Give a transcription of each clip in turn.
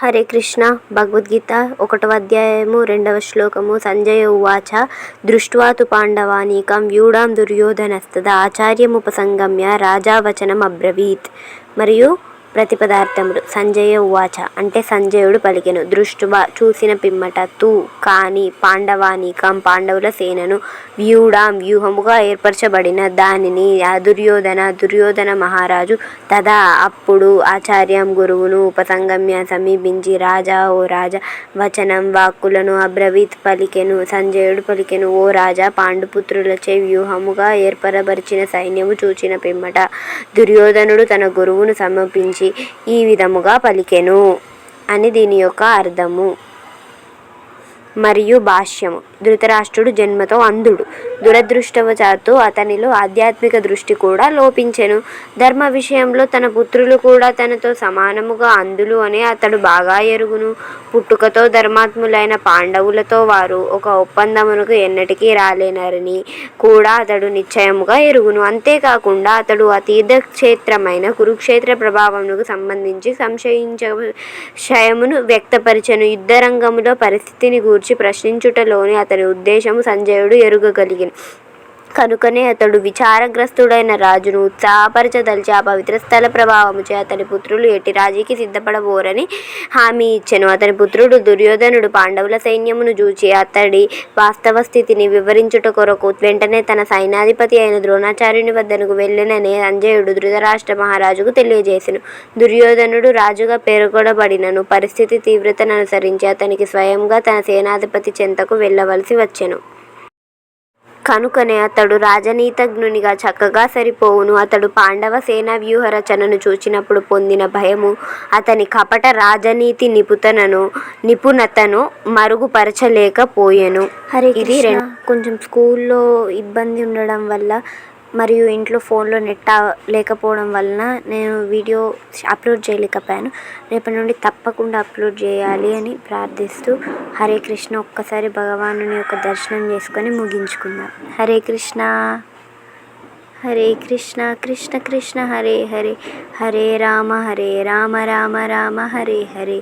హరే కృష్ణ. భగవద్గీత 1వ అధ్యాయము 2వ శ్లోకము. సంజయ ఉవాచ దృష్ట్వా తు పాండవానీకం వ్యూఢాం దుర్యోధనస్తదా ఆచార్యముపసంగమ్య రాజా వచనం అబ్రవీత్. మరియు ప్రతిపదార్థములు. సంజయ ఉవాచ అంటే సంజయుడు పలికెను. దృష్ట్వా చూసిన పిమ్మట, తు కాని, పాండవానీకం పాండవుల సేనను, వ్యూఢాం వ్యూహముగా ఏర్పరచబడిన దానిని, దుర్యోధన మహారాజు, తదా అప్పుడు, ఆచార్యం గురువును, ఉపసంగమ్య సమీపించి, రాజా ఓ రాజా, వచనం వాక్కులను, అబ్రవీత్ పలికెను. సంజయుడు పలికెను, ఓ రాజా, పాండుపుత్రులచే వ్యూహముగా ఏర్పరబరిచిన సైన్యము చూచిన పిమ్మట దుర్యోధనుడు తన గురువును సమీపించి ఈ విధముగా పలికెను అని దీని యొక్క అర్థము. మరియు భాష్యము. ధృతరాష్ట్రుడు జన్మతో అంధుడు. దురదృష్టవశాత్తు అతనిలో ఆధ్యాత్మిక దృష్టి కూడా లోపించెను. ధర్మ విషయంలో తన పుత్రులు కూడా తనతో సమానముగా అంధులు అని అతడు బాగా ఎరుగును. పుట్టుకతో ధర్మాత్ములైన పాండవులతో వారు ఒక ఒప్పందమునకు ఎన్నటికీ రాలేనని కూడా అతడు నిశ్చయముగా ఎరుగును. అంతేకాకుండా అతడు ఆ తీర్థక్షేత్రమైన కురుక్షేత్ర ప్రభావమునకు సంబంధించి సంశయమును వ్యక్తపరిచెను. యుద్ధరంగములో పరిస్థితిని గూర్చి ప్రశ్నించుటలోని అతని ఉద్దేశము సంజయుడు ఎరుగగలిగెను. కనుకనే అతడు విచారగ్రస్తుడైన రాజును ఉత్సాహపరచదలిచి ఆ పవిత్ర స్థల ప్రభావముచే అతని పుత్రులు ఎట్టి రాజీకి సిద్ధపడబోరని హామీ ఇచ్చెను. అతని పుత్రుడు దుర్యోధనుడు పాండవుల సైన్యమును చూచి అతడి వాస్తవ స్థితిని వివరించుట కొరకు వెంటనే తన సైన్యాధిపతి అయిన ద్రోణాచార్యుని వద్దకు వెళ్ళెనని సంజయుడు ధృతరాష్ట్ర మహారాజుకు తెలియజేసెను. దుర్యోధనుడు రాజుగా పేర్కొనబడినను పరిస్థితి తీవ్రతను అనుసరించి అతనికి స్వయంగా తన సేనాధిపతి చెంతకు వెళ్ళవలసి వచ్చెను. కనుకనే అతడు రాజనీతిజ్ఞునిగా చక్కగా సరిపోవును. అతడు పాండవ సేనా వ్యూహ రచనను చూచినప్పుడు పొందిన భయము అతని కపట రాజనీతి నిపుణతను మరుగుపరచలేకపోయెను. ఇది కొంచెం స్కూల్లో ఇబ్బంది ఉండడం వల్ల మరియు ఇంట్లో ఫోన్లో నెట్ లేకపోవడం వలన నేను వీడియో అప్లోడ్ చేయలేకపోయాను. రేపటి నుండి తప్పకుండా అప్లోడ్ చేయాలి అని ప్రార్థిస్తూ, హరే కృష్ణ. ఒక్కసారి భగవానుని యొక్క దర్శనం చేసుకొని ముగించుకుందాం. హరే కృష్ణ. హరే కృష్ణ కృష్ణ కృష్ణ హరే హరే, హరే రామ రామ రామ హరే హరే.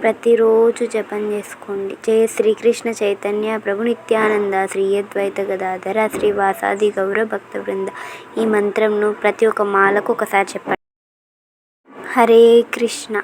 ప్రతిరోజు జపం చేసుకోండి. జయ శ్రీకృష్ణ చైతన్య ప్రభు నిత్యానంద, శ్రీ అద్వైత గదాధర శ్రీవాసాది గౌర భక్త బృంద. ఈ మంత్రంను ప్రతి ఒక్క మాలకు ఒకసారి చెప్పండి. హరే కృష్ణ.